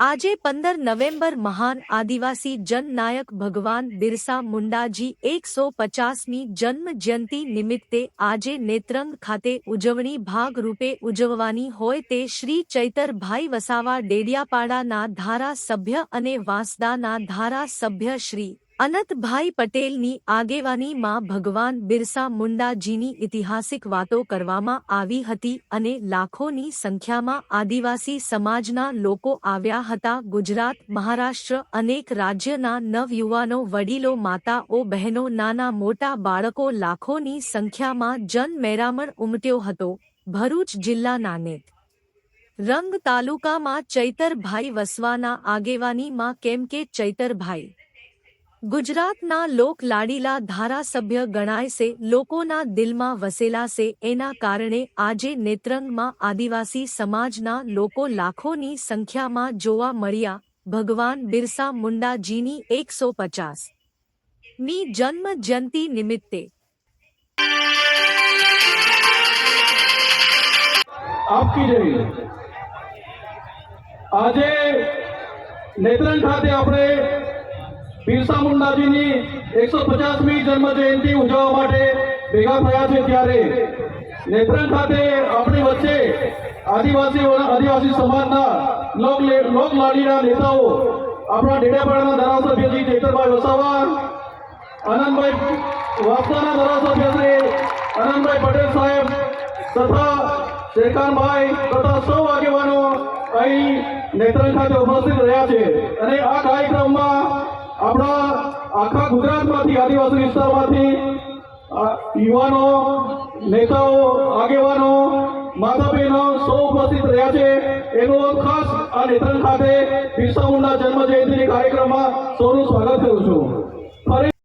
આજે 15 નવેમ્બર મહાન આદિવાસી જનનાયક ભગવાન બિરસા મુંડાજી 150મી જન્મ જયંતિ નિમિત્તે આજે નેત્રંગ ખાતે ઉજવણી ભાગરૂપે ઉજવવાની હોય તે શ્રી ચૈતરભાઈ વસાવા ડેડિયાપાડાના ધારાસભ્ય અને વાંસદાના ધારાસભ્ય શ્રી અનંતભાઈ પટેલની આગેવાનીમાં ભગવાન બિરસા મુંડાજીની ઐતિહાસિક વાતો કરવામાં આવી હતી અને લાખોની સંખ્યામાં આદિવાસી સમાજના લોકો આવ્યા હતા। ગુજરાત, મહારાષ્ટ્ર અનેક રાજ્યના નવયુવાનો, વડીલો, માતાઓ, બહેનો, નાના મોટા બાળકો લાખોની સંખ્યામાં જનમેરામણ ઉમટ્યો હતો। ભરૂચ જિલ્લાના નેત્રંગ તાલુકામાં ચૈતરભાઈ વસવાના આગેવાનીમાં કેમ કે ચૈતરભાઈ ગુજરાતના લોક લાડીલા ધારાસભ્ય ગણાય છે, લોકોના દિલમાં વસેલા છે, એના કારણે આજે નેત્રંગમાં આદિવાસી સમાજના લોકો લાખોની સંખ્યામાં જોવા મળ્યા। ભગવાન બિરસા મુંડાજીની 150મી જન્મ જયંતિ નિમિત્તે આપકી જય। આજે નેત્રંગ ખાતે આપણે બિરસા મુંડાજીની 150મી જન્મ જયંતિ ઉજવવા માટે ભેગા થયા છે, ત્યારે નેત્રંગ ખાતે આપણી વચ્ચે આદિવાસી સમાજના લોક લાડીના નેતાઓ આપણા ડેડિયાપાડાના ધારાસભ્ય શ્રી ચૈતરભાઈ વસાવા, આનંદભાઈ વાંસદાના ધારાસભ્ય શ્રી આનંદભાઈ પટેલ સાહેબ તથા શેરખાનભાઈ તથા સૌ આગેવાનો અહીં નેત્રંગ ખાતે ઉપસ્થિત રહ્યા છે અને આ કાર્યક્રમમાં આપણા આખા ગુજરાતમાંથી, આદિવાસી વિસ્તારમાંથી યુવાનો, નેતાઓ, આગેવાનો, માતા બહેનો સૌ ઉપસ્થિત રહ્યા છે। એનું ખાસ આ નેત્રંગ ખાતે બિરસા મુંડા જન્મ જયંતિની કાર્યક્રમમાં સૌનું સ્વાગત કરું છું।